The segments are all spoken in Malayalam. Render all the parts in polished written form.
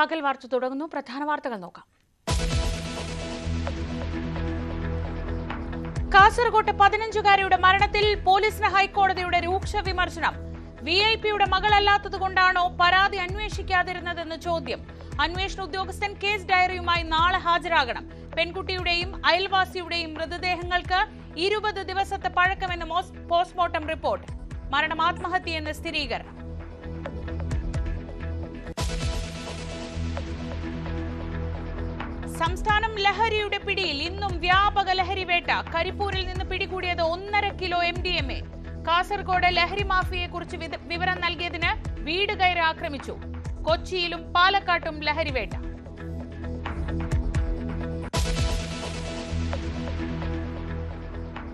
പകൽ വാർത്ത തുടങ്ങുന്നു. പ്രധാന വാർത്തകൾ നോക്കാം. കാസർകോട്ടെ 15-കാരിയുടെ മരണത്തിൽ പോലീസിന് ഹൈക്കോടതിയുടെ രൂക്ഷ വിമർശനം. വിഐപിയുടെ മകളല്ലാത്തതുകൊണ്ടാണോ പരാതി അന്വേഷിക്കാതിരുന്നതെന്ന് ചോദ്യം. അന്വേഷണ ഉദ്യോഗസ്ഥൻ കേസ് ഡയറിയുമായി നാളെ ഹാജരാകണം. പെൺകുട്ടിയുടെയും അയൽവാസിയുടെയും മൃതദേഹങ്ങൾക്ക് 20 ദിവസത്തെ പഴക്കമെന്ന് പോസ്റ്റ്മോർട്ടം റിപ്പോർട്ട്. മരണം ആത്മഹത്യയെന്ന് സ്ഥിരീകരണം. സംസ്ഥാനം ലഹരിയുടെ പിടിയിൽ. ഇന്നും വ്യാപക ലഹരി വേട്ട. കരിപ്പൂരിൽ നിന്ന് പിടികൂടിയത് 1.5 കിലോ MDMA. കാസർഗോഡ് ലഹരി മാഫിയയെക്കുറിച്ച് വിവരം നൽകിയതിന് വീട് കയറി ആക്രമിച്ചു. കൊച്ചിയിലും പാലക്കാട്ടും ലഹരി വേട്ട.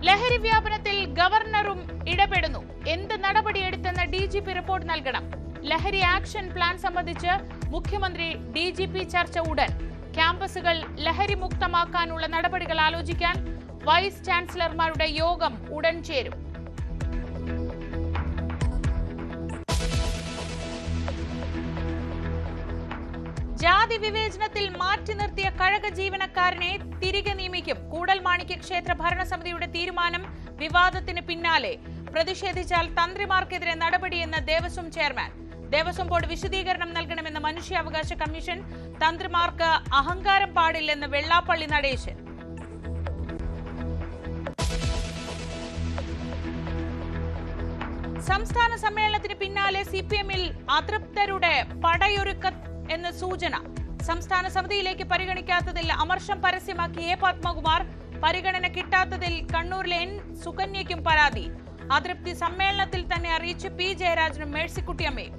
ലഹരി വ്യാപനത്തിൽ ഗവർണറും ഇടപെടുന്നു. എന്ത് നടപടിയെടുത്തെന്ന് DGP റിപ്പോർട്ട് നൽകണം. ലഹരി ആക്ഷൻ പ്ലാൻ സംബന്ധിച്ച് മുഖ്യമന്ത്രി DGP ചർച്ച ഉടൻ. ക്യാമ്പസുകൾ ലഹരി മുക്തമാക്കാനുള്ള നടപടികൾ ആലോചിക്കാൻ വൈസ് ചാൻസലർമാരുടെ യോഗം ഉടൻ ചേരും. ജാതി വിവേചനത്തിൽ മാറ്റി നിർത്തിയ കഴക ജീവനക്കാരനെ തിരികെ നിയമിക്കും. കൂടൽമാണിക്യ ക്ഷേത്ര ഭരണസമിതിയുടെ തീരുമാനം വിവാദത്തിന് പിന്നാലെ. പ്രതിഷേധിച്ചാൽ തന്ത്രിമാർക്കെതിരെ നടപടിയെന്ന് ദേവസ്വം ചെയർമാൻ. ദേവസ്വം ബോർഡ് വിശദീകരണം നൽകണമെന്ന് മനുഷ്യാവകാശ കമ്മീഷൻ. തന്ത്രിമാർക്ക് അഹങ്കാരം പാടില്ലെന്ന് വെള്ളാപ്പള്ളി നടേശൻ. സംസ്ഥാന സമ്മേളനത്തിന് പിന്നാലെ CPM-ൽ അതൃപ്തരുടെ പടയൊരുക്ക എന്ന് സൂചന. സംസ്ഥാന സമിതിയിലേക്ക് പരിഗണിക്കാത്തതിൽ അമർഷം പരസ്യമാക്കി A. പത്മകുമാർ. പരിഗണന കിട്ടാത്തതിൽ കണ്ണൂരിലെ N. സുകന്യയ്ക്കും പരാതി. അതൃപ്തി സമ്മേളനത്തിൽ തന്നെ അറിയിച്ച് P. ജയരാജനും മേഴ്സിക്കുട്ടിയമ്മയും.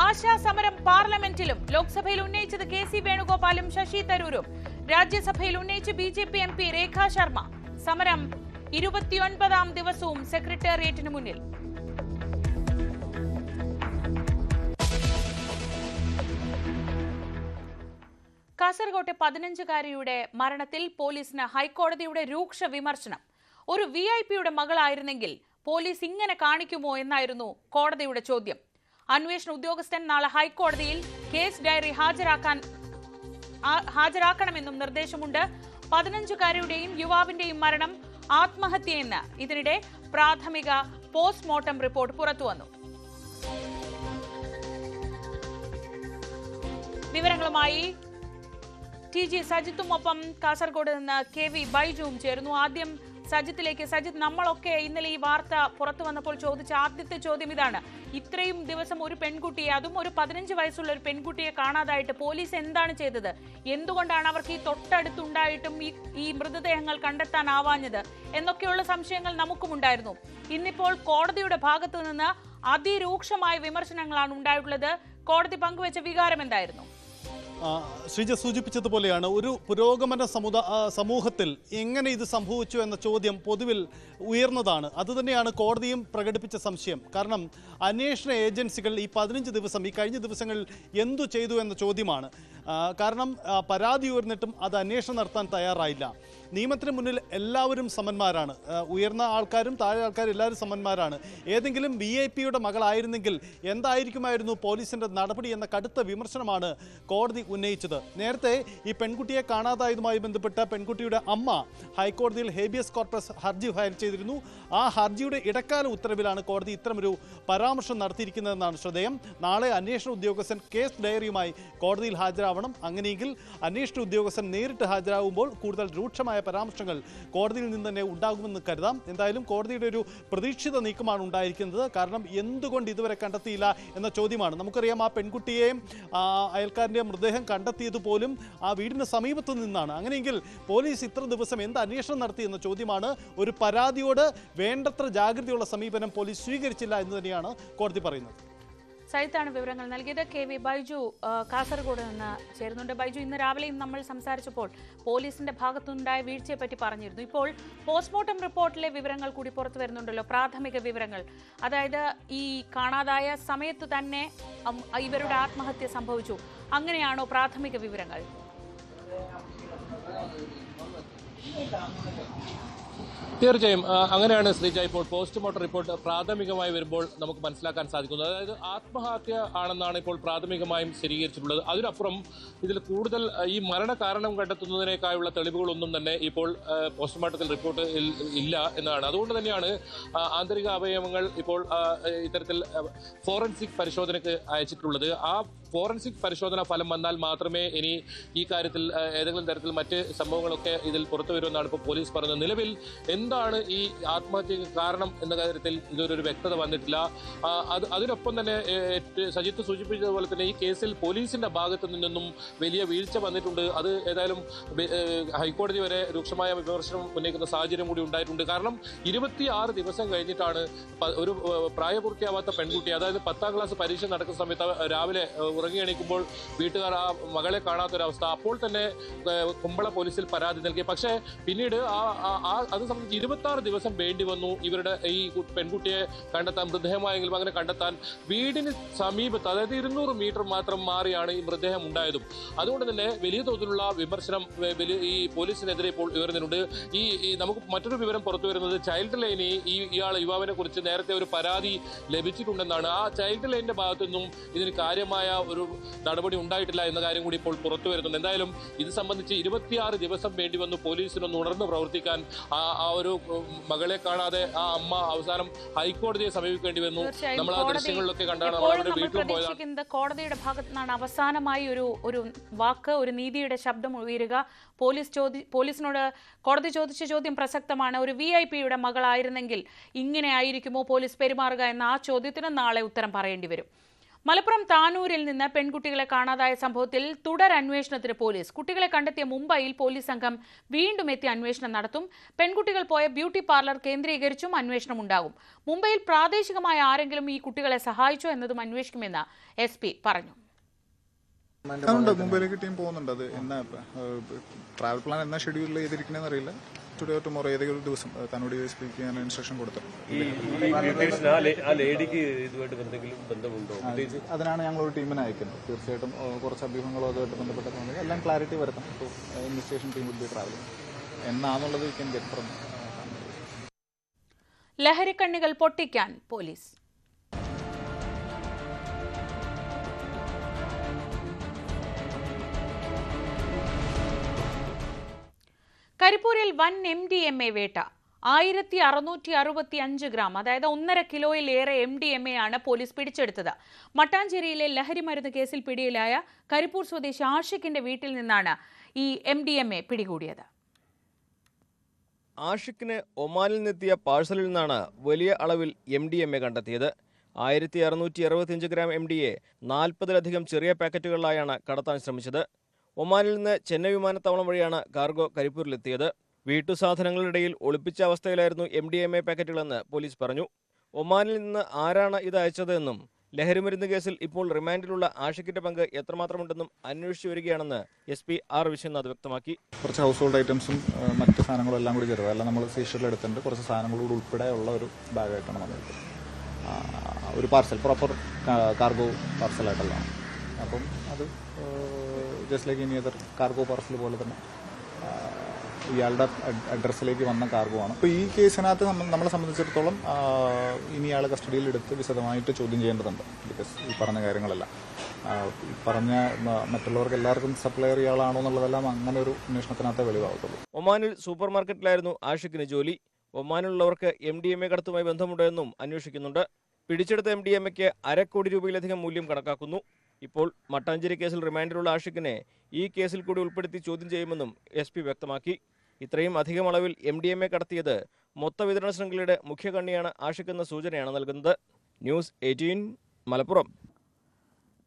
ആശാ സമരം പാർലമെന്റിലും. ലോക്സഭയിൽ ഉന്നയിച്ചത് KC വേണുഗോപാലും ശശി തരൂരും. രാജ്യസഭയിൽ ഉന്നയിച്ച് BJP MP രേഖാ ശർമ്മ. സമരം 29ാം ദിവസവും സെക്രട്ടേറിയറ്റിന് മുന്നിൽ. കാസർകോട്ടെ 15-കാരിയുടെ മരണത്തിൽ പോലീസിന് ഹൈക്കോടതിയുടെ രൂക്ഷ വിമർശനം. ഒരു വിഐപിയുടെ മകളായിരുന്നെങ്കിൽ പോലീസ് ഇങ്ങനെ കാണിക്കുമോ എന്നായിരുന്നു കോടതിയുടെ ചോദ്യം. അന്വേഷണ ഉദ്യോഗസ്ഥൻ നാളെ ഹൈക്കോടതിയിൽ കേസ് ഡയറി ഹാജരാക്കണമെന്നും നിർദ്ദേശമുണ്ട്. 15-കാരിയുടെയും യുവാവിന്റെയും മരണം ആത്മഹത്യയെന്ന് ഇതിനിടെ പ്രാഥമിക പോസ്റ്റ്മോർട്ടം റിപ്പോർട്ട് പുറത്തുവന്നു. വിവരങ്ങളുമായി TG സജിത്തും ഒപ്പം കാസർഗോഡ് നിന്ന് KV ബൈജുവും ചേരുന്നു. ആദ്യം സജിത്തിലേക്ക്. സജിത്ത്, നമ്മളൊക്കെ ഇന്നലെ ഈ വാർത്ത പുറത്തു വന്നപ്പോൾ ചോദിച്ച ആദ്യത്തെ ചോദ്യം ഇതാണ്. ഇത്രയും ദിവസം ഒരു പെൺകുട്ടിയെ, അതും ഒരു 15 വയസ്സുള്ള ഒരു പെൺകുട്ടിയെ കാണാതായിട്ട് പോലീസ് എന്താണ് ചെയ്തത്? എന്തുകൊണ്ടാണ് അവർക്ക് ഈ തൊട്ടടുത്തുണ്ടായിട്ടും ഈ മൃതദേഹങ്ങൾ കണ്ടെത്താനാവാഞ്ഞത് എന്നൊക്കെയുള്ള സംശയങ്ങൾ നമുക്കുമുണ്ടായിരുന്നു. ഇന്നിപ്പോൾ കോടതിയുടെ ഭാഗത്തു നിന്ന് അതിരൂക്ഷമായ വിമർശനങ്ങളാണ് ഉണ്ടായിട്ടുള്ളത്. കോടതി പങ്കുവച്ച വികാരം എന്തായിരുന്നു? ശ്രീജ സൂചിപ്പിച്ചതുപോലെയാണ്, ഒരു പുരോഗമന സമൂഹത്തിൽ എങ്ങനെ ഇത് സംഭവിച്ചു എന്ന ചോദ്യം പൊതുവിൽ ഉയർന്നതാണ്. അതുതന്നെയാണ് കോടതിയും പ്രകടിപ്പിച്ച സംശയം. കാരണം അന്വേഷണ ഏജൻസികൾ ഈ 15 ദിവസം, ഈ കഴിഞ്ഞ ദിവസങ്ങളിൽ എന്തു ചെയ്തു എന്ന ചോദ്യമാണ്. കാരണം പരാതി ഉയർന്നിട്ടും അത് അന്വേഷണം നടത്താൻ തയ്യാറായില്ല. നിയമത്തിന് മുന്നിൽ എല്ലാവരും സമന്മാരാണ്. ഉയർന്ന ആൾക്കാരും താഴെ ആൾക്കാരും എല്ലാവരും സമന്മാരാണ്. ഏതെങ്കിലും വിഐപിയുടെ മകളായിരുന്നെങ്കിൽ എന്തായിരിക്കുമായിരുന്നു പോലീസിൻ്റെ നടപടി എന്ന കടുത്ത വിമർശനമാണ് കോടതി ഉന്നയിച്ചത്. നേരത്തെ ഈ പെൺകുട്ടിയെ കാണാതായതുമായി ബന്ധപ്പെട്ട പെൺകുട്ടിയുടെ അമ്മ ഹൈക്കോടതിയിൽ ഹേബിയസ് കോർപ്പസ് ഹർജി ഫയൽ ചെയ്തിരുന്നു. ആ ഹർജിയുടെ ഇടക്കാല ഉത്തരവിലാണ് കോടതി ഇത്തരമൊരു പരാമർശം നടത്തിയിരിക്കുന്നതെന്നാണ് ശ്രദ്ധേയം. നാളെ അന്വേഷണ ഉദ്യോഗസ്ഥൻ കേസ് ഡയറിയുമായി കോടതിയിൽ ഹാജരാവണം. അങ്ങനെയെങ്കിൽ അന്വേഷണ ഉദ്യോഗസ്ഥൻ നേരിട്ട് ഹാജരാകുമ്പോൾ കൂടുതൽ രൂക്ഷമായ പരാമർശങ്ങൾ കോടതിയിൽ നിന്ന് തന്നെ ഉണ്ടാകുമെന്ന് കരുതാം. എന്തായാലും കോടതിയുടെ ഒരു പ്രതീക്ഷിത നീക്കമാണ് ഉണ്ടായിരിക്കുന്നത്. കാരണം എന്തുകൊണ്ട് ഇതുവരെ കണ്ടെത്തിയില്ല എന്ന ചോദ്യമാണ്. നമുക്കറിയാം, ആ പെൺകുട്ടിയെയും അയൽക്കാരൻ്റെ മൃതദേഹം കണ്ടെത്തിയത് പോലും ആ വീടിന് സമീപത്തു നിന്നാണ്. അങ്ങനെയെങ്കിൽ പോലീസ് ഇത്ര ദിവസം എന്ത് അന്വേഷണം നടത്തി എന്ന ചോദ്യമാണ്. ഒരു പരാതിയോട് വേണ്ടത്ര ജാഗ്രതയുള്ള സമീപനം പോലീസ് സ്വീകരിച്ചില്ല എന്ന് തന്നെയാണ് കോടതി പറയുന്നത്. സജിത്താണ് വിവരങ്ങൾ നൽകിയത്. KV ബൈജു കാസർഗോഡ് നിന്ന് ചേരുന്നുണ്ട്. ബൈജു, ഇന്ന് രാവിലെയും നമ്മൾ സംസാരിച്ചപ്പോൾ പോലീസിന്റെ ഭാഗത്തുനിന്നുണ്ടായ വീഴ്ചയെ പറ്റി പറഞ്ഞിരുന്നു. ഇപ്പോൾ പോസ്റ്റ്മോർട്ടം റിപ്പോർട്ടിലെ വിവരങ്ങൾ കൂടി പുറത്തു വരുന്നുണ്ടല്ലോ, പ്രാഥമിക വിവരങ്ങൾ. അതായത് ഈ കാണാതായ സമയത്ത് തന്നെ ഇവരുടെ ആത്മഹത്യ സംഭവിച്ചു. അങ്ങനെയാണോ പ്രാഥമിക വിവരങ്ങൾ? തീർച്ചയായും അങ്ങനെയാണ് ശ്രീജ. ഇപ്പോൾ പോസ്റ്റ്മോർട്ടം റിപ്പോർട്ട് പ്രാഥമികമായി വരുമ്പോൾ നമുക്ക് മനസ്സിലാക്കാൻ സാധിക്കുന്നത്, അതായത് ആത്മഹത്യ ആണെന്നാണ് ഇപ്പോൾ പ്രാഥമികമായും സ്ഥിരീകരിച്ചിട്ടുള്ളത്. അതിനപ്പുറം ഇതിൽ കൂടുതൽ ഈ മരണ കാരണം കണ്ടെത്തുന്നതിനേക്കായുള്ള തെളിവുകളൊന്നും തന്നെ ഇപ്പോൾ പോസ്റ്റ്മോർട്ടത്തിൽ റിപ്പോർട്ട് ഇല്ല എന്നതാണ്. അതുകൊണ്ട് തന്നെയാണ് ആന്തരിക അവയവങ്ങൾ ഇപ്പോൾ ഇത്തരത്തിൽ ഫോറൻസിക് പരിശോധനയ്ക്ക് അയച്ചിട്ടുള്ളത്. ആ ഫോറൻസിക് പരിശോധന ഫലം വന്നാൽ മാത്രമേ ഇനി ഈ കാര്യത്തിൽ ഏതെങ്കിലും തരത്തിൽ മറ്റ് സംഭവങ്ങളൊക്കെ ഇതിൽ പുറത്തു വരുമെന്നാണ് ഇപ്പോൾ പോലീസ് പറയുന്നത്. നിലവിൽ എന്താണ് ഈ ആത്മഹത്യക്ക് കാരണം എന്ന കാര്യത്തിൽ ഇതൊരു വ്യക്തത വന്നിട്ടില്ല. അതിനൊപ്പം തന്നെ സജിത്ത് സൂചിപ്പിച്ചതുപോലെ തന്നെ ഈ കേസിൽ പോലീസിന്റെ ഭാഗത്തു നിന്നും വലിയ വീഴ്ച വന്നിട്ടുണ്ട്. അത് ഏതായാലും ഹൈക്കോടതി വരെ രൂക്ഷമായ വിമർശനം ഉന്നയിക്കുന്ന സാഹചര്യം കൂടി ഉണ്ടായിട്ടുണ്ട്. കാരണം 26 ദിവസം കഴിഞ്ഞിട്ടാണ് ഒരു പ്രായപൂർത്തിയാവാത്ത പെൺകുട്ടി, അതായത് 10ാം ക്ലാസ് പരീക്ഷ നടക്കുന്ന സമയത്ത് രാവിലെ ഉറങ്ങി എണീക്കുമ്പോൾ വീട്ടുകാർ ആ മകളെ കാണാത്തൊരവസ്ഥ. അപ്പോൾ തന്നെ കുമ്പള പോലീസിൽ പരാതി നൽകി. പക്ഷേ പിന്നീട് അത് സംബന്ധിച്ച് 26 ദിവസം വേണ്ടി വന്നു ഇവരുടെ ഈ പെൺകുട്ടിയെ കണ്ടെത്താൻ, മൃതദേഹമായെങ്കിലും അങ്ങനെ കണ്ടെത്താൻ. വീടിന് സമീപത്ത്, അതായത് 200 മീറ്റർ മാത്രം മാറിയാണ് ഈ മൃതദേഹം ഉണ്ടായതും. അതുകൊണ്ട് തന്നെ വലിയ തോതിലുള്ള വിമർശനം ഈ പോലീസിനെതിരെ ഇപ്പോൾ ഉയർന്നിട്ടുണ്ട്. ഈ നമുക്ക് മറ്റൊരു വിവരം പുറത്തു വരുന്നത്, ചൈൽഡ് ലൈന് യുവാവിനെ കുറിച്ച് നേരത്തെ ഒരു പരാതി ലഭിച്ചിട്ടുണ്ടെന്നാണ്. ആ ചൈൽഡ് ലൈനിന്റെ ഭാഗത്തു നിന്നും ഇതിന് കാര്യമായ ഒരു നടപടി ഉണ്ടായിട്ടില്ല എന്ന കാര്യം കൂടി ഇപ്പോൾ പുറത്തു വരുന്നുണ്ട്. എന്തായാലും ഇത് സംബന്ധിച്ച് 26 ദിവസം വേണ്ടി വന്നു പോലീസിനൊന്ന് ഉണർന്ന് പ്രവർത്തിക്കാൻ. ആ ഒരു മകളെ കാണാതെ ആ അമ്മ അവസാനം ഹൈക്കോടതിയെ സമീപിക്കേണ്ടി വന്നു. നമ്മൾ ആ ദൃശ്യങ്ങളിലൊക്കെ കണ്ടാണ് വീട്ടിൽ പോയത്. കോടതിയുടെ ഭാഗത്തു നിന്നാണ് അവസാനമായി ഒരു വാക്ക്, ഒരു നീതിയുടെ ശബ്ദം ഉയരുക. പോലീസിനോട് കോടതി ചോദിച്ച ചോദ്യം പ്രസക്തമാണ്. ഒരു VIP-യുടെ മകളായിരുന്നെങ്കിൽ ഇങ്ങനെ ആയിരിക്കുമോ പോലീസ് പെരുമാറുക എന്ന ആ ചോദ്യത്തിന് നാളെ ഉത്തരം പറയേണ്ടി വരും. മലപ്പുറം താനൂരിൽ നിന്ന് പെൺകുട്ടികളെ കാണാതായ സംഭവത്തിൽ തുടരന്വേഷണത്തിന് പോലീസ്. കുട്ടികളെ കണ്ടെത്തിയ മുംബൈയിൽ പോലീസ് സംഘം വീണ്ടും എത്തി അന്വേഷണം നടത്തും. പെൺകുട്ടികൾ പോയ ബ്യൂട്ടി പാർലർ കേന്ദ്രീകരിച്ചും അന്വേഷണം ഉണ്ടാകും. മുംബൈയിൽ പ്രാദേശികമായ ആരെങ്കിലും ഈ കുട്ടികളെ സഹായിച്ചോ എന്നതും അന്വേഷിക്കുമെന്ന് SP പറഞ്ഞു. മുംബൈയിലേക്ക് ടീം പോകുന്നുണ്ട്. അത് എന്നാ ട്രാവൽ പ്ലാൻ എന്നാ ഷെഡ്യൂൾ ചെയ്തിരിക്കണെന്ന് അറിയില്ല. ടുഡേ ഓർ ടുമോറോ ഏതെങ്കിലും ഒരു ദിവസം തന്നോട് സ്പീക്ക് ചെയ്യാൻ ഇൻസ്ട്രക്ഷൻ കൊടുത്തു. അതിനാണ് ഞങ്ങൾ ഒരു ടീമിനെ അയക്കുന്നത്. തീർച്ചയായിട്ടും കുറച്ച് അഭ്യൂഹങ്ങളോ അതുമായിട്ട് ബന്ധപ്പെട്ട എല്ലാം ക്ലാരിറ്റി വരുത്തണം. ഇപ്പോൾ investigation team will be travelling എന്നാന്നുള്ളത് വി ക്യാൻ ഗെറ്റ് ഫ്രം. ലഹരിക്കണ്ണികൾ പൊട്ടിക്കാൻ പോലീസ്. കരിപ്പൂരിൽ വൻ MDMA വേട്ട. 1665 ഗ്രാം, അതായത് 1.5 കിലോയിലേറെ MDMA ആണ് പോലീസ് പിടിച്ചെടുത്തത്. മട്ടാഞ്ചേരിയിലെ ലഹരിമരുന്ന് കേസിൽ പിടിയിലായ കരിപ്പൂർ സ്വദേശി ആഷിഖിന്റെ വീട്ടിൽ നിന്നാണ് ഈ MDMA പിടികൂടിയത്. ആഷിഖിന് ഒമാനിൽ നിന്നെത്തിയ പാഴ്സലിൽ നിന്നാണ് വലിയ അളവിൽ MDMA കണ്ടെത്തിയത്. 1665 ഗ്രാം MDA 40-ലധികം ചെറിയ പാക്കറ്റുകളിലായാണ് കടത്താൻ ശ്രമിച്ചത്. ഒമാനിൽ നിന്ന് ചെന്നൈ വിമാനത്താവളം വഴിയാണ് കാർഗോ കരിപ്പൂരിലെത്തിയത്. വീട്ടുസാധനങ്ങളിടയിൽ ഒളിപ്പിച്ച അവസ്ഥയിലായിരുന്നു MDMA പാക്കറ്റുകളെന്ന് പോലീസ് പറഞ്ഞു. ഒമാനിൽ നിന്ന് ആരാണ് ഇത് അയച്ചതെന്നും ലഹരിമരുന്ന് കേസിൽ ഇപ്പോൾ റിമാൻഡിലുള്ള ആഷിഖിന്റെ പങ്ക് എത്രമാത്രമുണ്ടെന്നും അന്വേഷിച്ചു വരികയാണെന്ന് SP R വിശ്വനാഥ് വ്യക്തമാക്കി. കുറച്ച് ഹൗസ് ഹോൾഡ് ഐറ്റംസും മറ്റ് സാധനങ്ങളും എല്ലാം കൂടി ചേർത്ത്, എല്ലാം നമ്മൾ സീഷറിൽ എടുത്തിട്ടുണ്ട്. കുറച്ച് സാധനങ്ങളോട് ഉൾപ്പെടെയുള്ള ഒരു ബാഗായിട്ടാണ് നമ്മൾക്ക് ഒരു പാർസൽ, പ്രോപ്പർ കാർഗോ പാർസലായിട്ടുള്ളതാണ്. അപ്പം അത് ജസ്റ്റ് ലൈക്ക് ഇനി അതർ കാർഗോ പാർസൽ പോലെ തന്നെ ഇയാളുടെ അഡ്രസ്സിലേക്ക് വന്ന കാർഗോ ആണ്. അപ്പോൾ ഈ കേസിനകത്ത് നമ്മളെ സംബന്ധിച്ചിടത്തോളം ഇനി ഇയാളെ കസ്റ്റഡിയിൽ എടുത്ത് വിശദമായിട്ട് ചോദ്യം ചെയ്യേണ്ടതുണ്ട്. ബിക്കോസ് ഈ പറഞ്ഞ കാര്യങ്ങളെല്ലാം ഈ പറഞ്ഞ മറ്റുള്ളവർക്ക് എല്ലാവർക്കും സപ്ലയർ ഇയാളാണോ എന്നുള്ളതെല്ലാം അങ്ങനെ ഒരു അന്വേഷണത്തിനകത്തെ വെളിവാകത്തുള്ളൂ. ഒമാനിൽ സൂപ്പർ മാർക്കറ്റിലായിരുന്നു ആഷിഖിന് ജോലി. ഒമാനിലുള്ളവർക്ക് MDMA കടത്തുമായി ബന്ധമുണ്ടെന്നും അന്വേഷിക്കുന്നുണ്ട്. പിടിച്ചെടുത്ത MDMAക്ക് 1/2 കോടി രൂപയിലധികം മൂല്യം കണക്കാക്കുന്നു. ഇപ്പോൾ മട്ടാഞ്ചേരി കേസിൽ റിമാൻഡിലുള്ള ആഷിഖിനെ ഈ കേസിൽ കൂടി ഉൾപ്പെടുത്തി ചോദ്യം ചെയ്യുമെന്നും SP വ്യക്തമാക്കി. ഇത്രയും അധികം അളവിൽ MDMA കടത്തിയത് മൊത്ത വിതരണ ശൃംഖലയുടെ മുഖ്യ കണ്ണിയാണ് ആഷിഖ് എന്ന സൂചനയാണ് നൽകുന്നത്. ന്യൂസ് 18 മലപ്പുറം.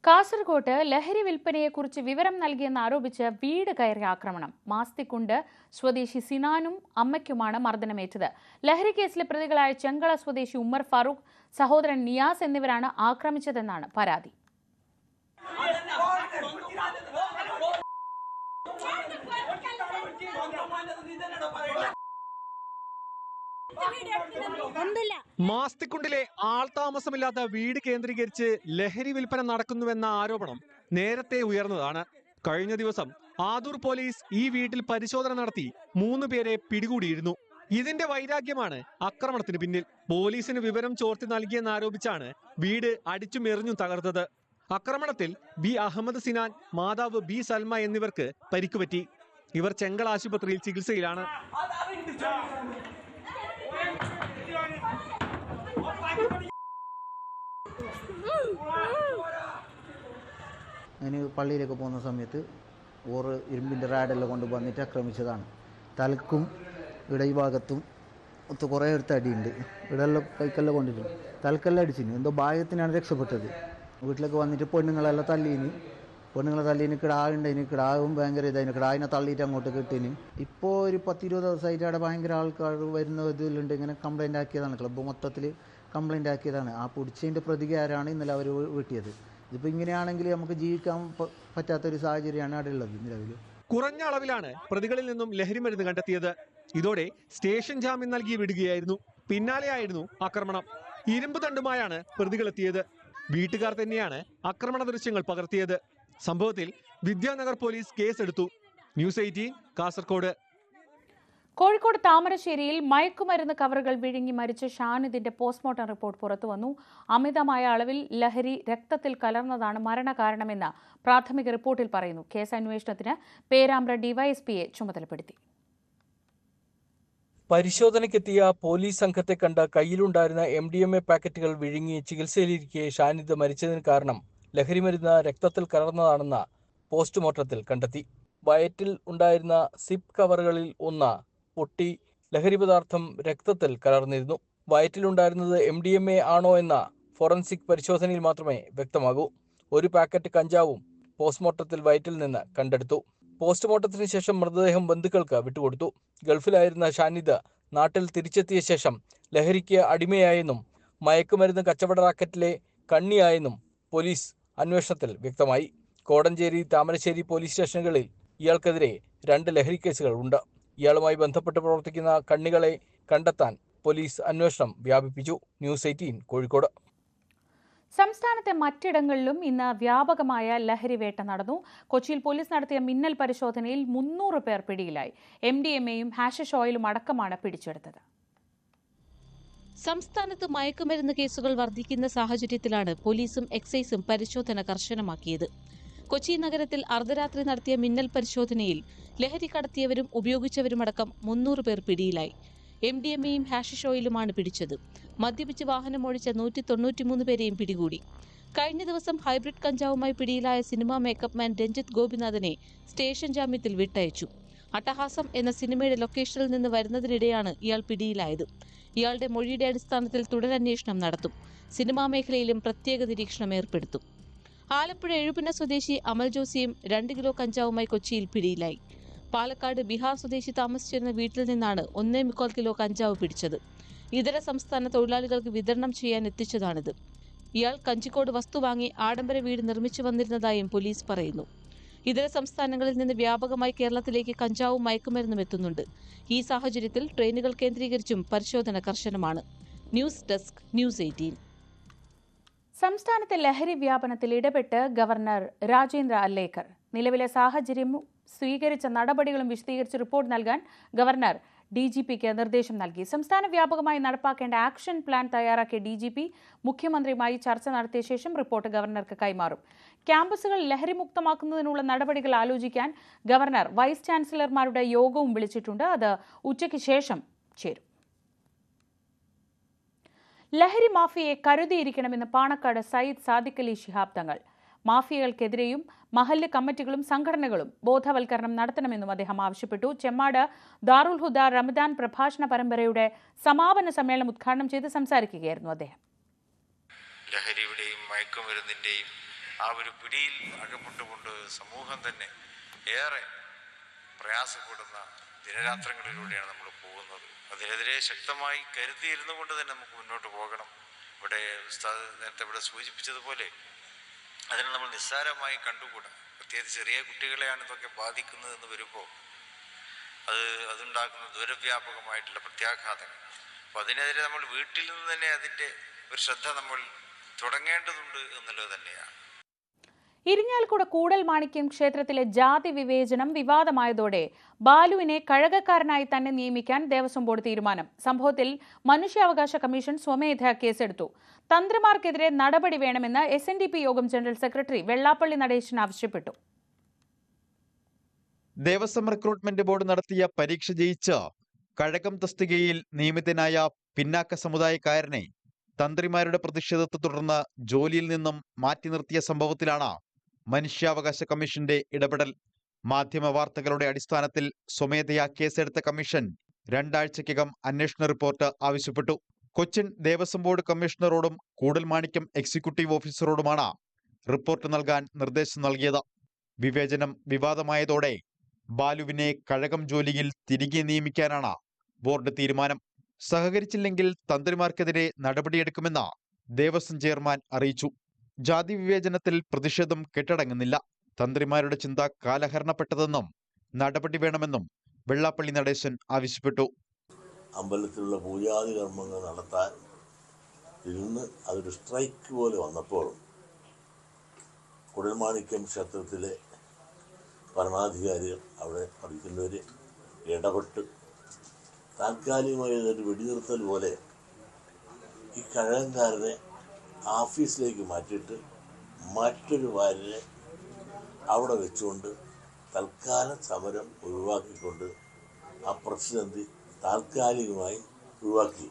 കാസർകോട്ട് ലഹരി വിൽപ്പനയെക്കുറിച്ച് വിവരം നൽകിയെന്ന് ആരോപിച്ച് വീട് കയറിയ ആക്രമണം. മാസ്തിക്കുണ്ട് സ്വദേശി സിനാനും അമ്മയ്ക്കുമാണ് മർദ്ദനമേറ്റത്. ലഹരി കേസിലെ പ്രതികളായ ചെങ്കള സ്വദേശി ഉമ്മർ ഫാറൂഖ്, സഹോദരൻ നിയാസ് എന്നിവരാണ് ആക്രമിച്ചതെന്നാണ് പരാതി. മാസ്തിക്കുണ്ടിലെ ആൾതാമസമില്ലാത്ത വീട് കേന്ദ്രീകരിച്ച് ലഹരി വിൽപ്പന നടക്കുന്നുവെന്ന ആരോപണം നേരത്തെ ഉയർന്നതാണ്. കഴിഞ്ഞ ദിവസം ആദൂർ പോലീസ് ഈ വീട്ടിൽ പരിശോധന നടത്തി 3 പേരെ പിടികൂടിയിരുന്നു. ഇതിന്റെ വൈരാഗ്യമാണ് ആക്രമണത്തിന് പിന്നിൽ. പോലീസിന് വിവരം ചോർത്തി നൽകിയെന്നാരോപിച്ചാണ് വീട് അടിച്ചും എറിഞ്ഞും തകർത്തത്. ആക്രമണത്തിൽ ബി അഹമ്മദ് സിനാൻ, മാതാവ് ബി സൽമ എന്നിവർക്ക് പരിക്കുപറ്റി. ഇവർ ചെങ്കള ആശുപത്രിയിൽ ചികിത്സയിലാണ്. ഞാൻ പള്ളിയിലേക്ക് പോകുന്ന സമയത്ത് ഓറ് ഇരുമ്പിൻ്റെ റാഡെല്ലാം കൊണ്ട് വന്നിട്ട് ആക്രമിച്ചതാണ്. തലക്കും ഇവിടെ ഈ ഭാഗത്തും കുറേ എടുത്ത് അടിയുണ്ട്. ഇവിടെല്ലാം കൈക്കെല്ലാം കൊണ്ടിട്ടുണ്ട്. തലക്കെല്ലാം അടിച്ചിന്. എന്തോ ഭാഗ്യത്തിനാണ് രക്ഷപ്പെട്ടത്. വീട്ടിലേക്ക് വന്നിട്ട് പെണ്ണുങ്ങളെ തല്ലീന് കിടാവുണ്ടതിന്. കിടാവും ഭയങ്കര ഇതായിരുന്നു. കിടാവിനെ തള്ളിയിട്ട് അങ്ങോട്ട് കിട്ടീന്. ഇപ്പോൾ ഒരു 10-20 ദിവസമായിട്ട് അവിടെ ഭയങ്കര ആൾക്കാർ വരുന്ന ഇതിലുണ്ട്. ഇങ്ങനെ കംപ്ലൈൻ്റ് ആക്കിയതാണ്. ക്ലബ്ബ് മൊത്തത്തിൽ കംപ്ലൈൻ്റ് ആക്കിയതാണ്. ആ പിടിച്ചതിൻ്റെ പ്രതികാരമാണ് ഇന്നലെ അവർ വീട്ടിയത്. ഇതിപ്പോൾ ഇങ്ങനെയാണെങ്കിൽ നമുക്ക് ജീവിക്കാൻ പറ്റാത്തൊരു സാഹചര്യമാണ് അവിടെ ഉള്ളത് നിലവിൽ. കുറഞ്ഞ അളവിലാണ് പ്രതികളിൽ നിന്നും ലഹരിമരുന്ന് കണ്ടെത്തിയത്. ഇതോടെ സ്റ്റേഷൻ ജാമ്യം നൽകി വിടുകയായിരുന്നു. പിന്നാലെയായിരുന്നു ആക്രമണം. ഇരുമ്പ് തണ്ടുമായാണ് പ്രതികളെത്തിയത്. വീട്ടുകാർ തന്നെയാണ് ആക്രമണ ദൃശ്യങ്ങൾ പകർത്തിയത്. സംഭവത്തിൽ വിദ്യാനഗർ പോലീസ് കേസെടുത്തു. ന്യൂസ് 18 കാസർഗോഡ്. കോഴിക്കോട് താമരശ്ശേരിയിൽ മയക്കുമരുന്ന് കവറുകൾ വിഴുങ്ങി മരിച്ച ഷാനിദിന്റെ പോസ്റ്റ്മോർട്ടം റിപ്പോർട്ട് പുറത്തുവന്നു. അമിതമായ അളവിൽ ലഹരി രക്തത്തിൽ കലർന്നതാണ് മരണകാരണമെന്ന് പ്രാഥമിക റിപ്പോർട്ടിൽ പറയുന്നു. കേസ് അന്വേഷണത്തിന് പേരാമ്പ്ര ഡിവൈഎസ്പിയെ ചുമതലപ്പെടുത്തി. പരിശോധനയ്ക്കെത്തിയ പോലീസ് സംഘത്തെ കണ്ട കയ്യിലുണ്ടായിരുന്ന MDMA പാക്കറ്റുകൾ വിഴുങ്ങി ചികിത്സയിലിരിക്കെ ഷാനിദ് മരിച്ചതിന് കാരണം ലഹരിമരുന്ന് രക്തത്തിൽ കലർന്നതാണെന്ന് പോസ്റ്റ്മോർട്ടത്തിൽ കണ്ടെത്തി. വയറ്റിൽ ഉണ്ടായിരുന്ന സിപ്പ് കവറുകളിൽ ഒന്ന് പൊട്ടി ലഹരി പദാർത്ഥം രക്തത്തിൽ കലർന്നിരുന്നു. വയറ്റിലുണ്ടായിരുന്നത് MDMA ആണോ എന്ന ഫോറൻസിക് പരിശോധനയിൽ മാത്രമേ വ്യക്തമാകൂ. ഒരു പാക്കറ്റ് കഞ്ചാവും പോസ്റ്റ്മോർട്ടത്തിൽ വയറ്റിൽ നിന്ന് കണ്ടെടുത്തു. പോസ്റ്റ്മോർട്ടത്തിന് ശേഷം മൃതദേഹം ബന്ധുക്കൾക്ക് വിട്ടുകൊടുത്തു. ഗൾഫിലായിരുന്ന ഷാനിദ് നാട്ടിൽ തിരിച്ചെത്തിയ ശേഷം ലഹരിക്ക് അടിമയായെന്നും മയക്കുമരുന്ന് കച്ചവട റാക്കറ്റിലെ കണ്ണിയായെന്നും പോലീസ് അന്വേഷണത്തിൽ വ്യക്തമായി. കോടഞ്ചേരി, താമരശ്ശേരി പോലീസ് സ്റ്റേഷനുകളിൽ ഇയാൾക്കെതിരെ 2 ലഹരി കേസുകൾ ഉണ്ട്. ഇയാളുമായി ബന്ധപ്പെട്ട് പ്രവർത്തിക്കുന്ന കണ്ണികളെ കണ്ടെത്താൻ പോലീസ് അന്വേഷണം വ്യാപിപ്പിച്ചു. ന്യൂസ് 18 കോഴിക്കോട്. സംസ്ഥാനത്തെ മറ്റിടങ്ങളിലും ഇന്ന് വ്യാപകമായ ലഹരിവേട്ട നടന്നു. കൊച്ചിയിൽ പോലീസ് നടത്തിയ മിന്നൽ പരിശോധനയിൽ 300 പേർ പിടിയിലായി. MDMAയും ഹാഷിഷ് ഓയിലും അടക്കമാണ് പിടിച്ചെടുത്തത്. സംസ്ഥാനത്ത് മയക്കുമരുന്ന് കേസുകൾ വർദ്ധിക്കുന്ന സാഹചര്യത്തിലാണ് പോലീസും എക്സൈസും പരിശോധന കർശനമാക്കിയത്. കൊച്ചി നഗരത്തിൽ അർദ്ധരാത്രി നടത്തിയ മിന്നൽ പരിശോധനയിൽ ലഹരി കടത്തിയവരും ഉപയോഗിച്ചവരുമടക്കം 300 പേർ പിടിയിലായി. MDMAയും ഹാഷിഷ് ഓയിലുമാണ് പിടിച്ചത്. മദ്യപിച്ച് വാഹനം ഓടിച്ച 193 പേരെയും പിടികൂടി. കഴിഞ്ഞ ദിവസം ഹൈബ്രിഡ് കഞ്ചാവുമായി പിടിയിലായ സിനിമാ മേക്കപ്പ് മാൻ രഞ്ജിത്ത് ഗോപിനാഥനെ സ്റ്റേഷൻ ജാമ്യത്തിൽ വിട്ടയച്ചു. അട്ടഹാസം എന്ന സിനിമയുടെ ലൊക്കേഷനിൽ നിന്ന് വരുന്നതിനിടെയാണ് ഇയാൾ പിടിയിലായത്. ഇയാളുടെ മൊഴിയുടെ അടിസ്ഥാനത്തിൽ തുടരന്വേഷണം നടത്തും. സിനിമാ മേഖലയിലും പ്രത്യേക നിരീക്ഷണം ഏർപ്പെടുത്തും. ആലപ്പുഴ എഴുപുന്ന സ്വദേശി അമൽ ജോസിയും 2 കിലോ കഞ്ചാവുമായി കൊച്ചിയിൽ പിടിയിലായി. പാലക്കാട് ബീഹാർ സ്വദേശി താമസിച്ചിരുന്ന വീട്ടിൽ നിന്നാണ് 1.25 കിലോ കഞ്ചാവ് പിടിച്ചത്. ഇതര സംസ്ഥാന തൊഴിലാളികൾക്ക് വിതരണം ചെയ്യാൻ എത്തിച്ചതാണിത്. ഇയാൾ കഞ്ചിക്കോട് വസ്തു വാങ്ങി ആഡംബര വീട് നിർമ്മിച്ചു വന്നിരുന്നതായും പോലീസ് പറയുന്നു. ഇതര സംസ്ഥാനങ്ങളിൽ നിന്ന് വ്യാപകമായി കേരളത്തിലേക്ക് കഞ്ചാവും മയക്കുമരുന്നും എത്തുന്നുണ്ട്. ഈ സാഹചര്യത്തിൽ ട്രെയിനുകൾ കേന്ദ്രീകരിച്ചും പരിശോധന കർശനമാണ്. News desk, news 18. സംസ്ഥാനത്തെ ലഹരി വ്യാപനത്തിൽ ഇടപെട്ട് ഗവർണർ രാജേന്ദ്ര അല്ലേക്കർ നിലവിലെ സാഹചര്യം സ്വീകരിച്ച നടപടികളും വിശദീകരിച്ച് റിപ്പോർട്ട് നൽകാൻ ഗവർണർ DGPക്ക് നിർദ്ദേശം നൽകി. സംസ്ഥാന വ്യാപകമായി നടപ്പാക്കേണ്ട ആക്ഷൻ പ്ലാൻ തയ്യാറാക്കിയ DGP മുഖ്യമന്ത്രിയുമായി ചർച്ച നടത്തിയ ശേഷം റിപ്പോർട്ട് ഗവർണർക്ക് കൈമാറും. ക്യാമ്പസുകൾ ലഹരിമുക്തമാക്കുന്നതിനുള്ള നടപടികൾ ആലോചിക്കാൻ ഗവർണർ വൈസ് ചാൻസലർമാരുടെ യോഗവും വിളിച്ചിട്ടുണ്ട്. അത് ഉച്ചയ്ക്ക് ശേഷം ചേരും. ലഹരി മാഫിയയെ കരുതിയിരിക്കണമെന്ന് പാണക്കാട് സയ്യിദ് സാദിഖ് അലി ശിഹാബ് തങ്ങൾ. മാഫിയകൾക്കെതിരെയും മഹല്ല് കമ്മിറ്റികളും സംഘടനകളും ബോധവൽക്കരണം നടത്തണമെന്നും അദ്ദേഹം ആവശ്യപ്പെട്ടു. ചെമ്മാട് ദാറുൽ ഹുദ റമദാൻ പ്രഭാഷണ പരമ്പരയുടെ സമാപന സമ്മേളനം ഉദ്ഘാടനം ചെയ്ത് സംസാരിക്കുകയായിരുന്നു അദ്ദേഹം. ലഹരിയുടെയും മയക്കുമരുന്നിൻ്റെയും ആ ഒരു പിടിയിൽ അകപ്പെട്ടുകൊണ്ട് സമൂഹം തന്നെ ഏറെ പ്രയാസപ്പെടുന്ന ദിനരാത്രങ്ങളിലൂടെയാണ് നമ്മൾ പോകുന്നത്. അതിനെതിരെ ശക്തമായി കരുതിയിരുന്നു കൊണ്ട് തന്നെ നമുക്ക് മുന്നോട്ട് പോകണം. ഇവിടെ ഉസ്താദ് നേരത്തെ ഇവിടെ സൂചിപ്പിച്ചതുപോലെ അതിനെ നമ്മൾ നിസ്സാരമായി കണ്ടുകൂടാ. പ്രത്യേകിച്ച് ചെറിയ കുട്ടികളെയാണ് ഇതൊക്കെ ബാധിക്കുന്നതെന്ന് വരുമ്പോൾ അതുണ്ടാക്കുന്ന ദൂരവ്യാപകമായിട്ടുള്ള പ്രത്യാഘാതങ്ങൾ. അപ്പോൾ അതിനെതിരെ നമ്മൾ വീട്ടിൽ നിന്ന് തന്നെ അതിൻ്റെ ഒരു ശ്രദ്ധ നമ്മൾ തുടങ്ങേണ്ടതുണ്ട് എന്നുള്ളത് തന്നെയാണ്. ഇരിങ്ങാലക്കുട കൂടൽ മാണിക്യം ക്ഷേത്രത്തിലെ ജാതി വിവേചനം വിവാദമായതോടെ ബാലുവിനെ കഴകക്കാരനായി തന്നെ നിയമിക്കാൻ ദേവസ്വം ബോർഡ് തീരുമാനം. സംഭവത്തിൽ മനുഷ്യാവകാശ കമ്മീഷൻ സ്വമേധയാ കേസെടുത്തു. തന്ത്രിമാർക്കെതിരെ നടപടി വേണമെന്ന് SNDP യോഗം ജനറൽ സെക്രട്ടറി വെള്ളാപ്പള്ളി നടേശൻ ആവശ്യപ്പെട്ടു. ദേവസ്വം റിക്രൂട്ട്മെന്റ് ബോർഡ് നടത്തിയ പരീക്ഷ ജയിച്ച് കഴകം തസ്തികയിൽ നിയമിതനായ പിന്നാക്ക സമുദായക്കാരനെ തന്ത്രിമാരുടെ പ്രതിഷേധത്തെ തുടർന്ന് ജോലിയിൽ നിന്നും മാറ്റി നിർത്തിയ സംഭവത്തിലാണ് മനുഷ്യാവകാശ കമ്മീഷന്റെ ഇടപെടൽ. മാധ്യമ വാർത്തകളുടെ അടിസ്ഥാനത്തിൽ സ്വമേധയാ കേസെടുത്ത കമ്മീഷൻ 2 ആഴ്ചയ്ക്കകം അന്വേഷണ റിപ്പോർട്ട് ആവശ്യപ്പെട്ടു. കൊച്ചിൻ ദേവസ്വം ബോർഡ് കമ്മീഷണറോടും കൂടൽമാണിക്യം എക്സിക്യൂട്ടീവ് ഓഫീസറോടുമാണ് റിപ്പോർട്ട് നൽകാൻ നിർദ്ദേശം നൽകിയത്. വിവേചനം വിവാദമായതോടെ ബാലുവിനെ കഴകം ജോലിയിൽ തിരികെ നിയമിക്കാനാണ് ബോർഡ് തീരുമാനം. സഹകരിച്ചില്ലെങ്കിൽ തന്ത്രിമാർക്കെതിരെ നടപടിയെടുക്കുമെന്ന് ദേവസ്വം ചെയർമാൻ അറിയിച്ചു. ജാതി വിവേചനത്തിൽ പ്രതിഷേധം കെട്ടടങ്ങുന്നില്ല. തന്ത്രിമാരുടെ ചിന്ത കാലഹരണപ്പെട്ടതെന്നും നടപടി വേണമെന്നും വെള്ളാപ്പള്ളി നടേശൻ ആവശ്യപ്പെട്ടു. അമ്പലത്തിലുള്ള പൂജാതി കർമ്മങ്ങൾ നടത്താൻ ഇരുന്ന് അതൊരു സ്ട്രൈക്ക് പോലെ വന്നപ്പോൾ കുടൽമാണിക്യം ക്ഷേത്രത്തിലെ ഭരണാധികാരികൾ അവിടെ പഠിക്കുന്നവർ ഇടപെട്ട് താൽക്കാലികമായി ഒരു വെടിനിർത്തൽ പോലെ ഈ കഴകംകാരനെ ഓഫീസിലേക്ക് മാറ്റിയിട്ട് മറ്റൊരു വാരിനെ അവിടെ വെച്ചുകൊണ്ട് തൽക്കാലം സമരം ഒഴിവാക്കിക്കൊണ്ട് ആ പ്രതിസന്ധി താൽക്കാലികമായി ഒഴിവാക്കി.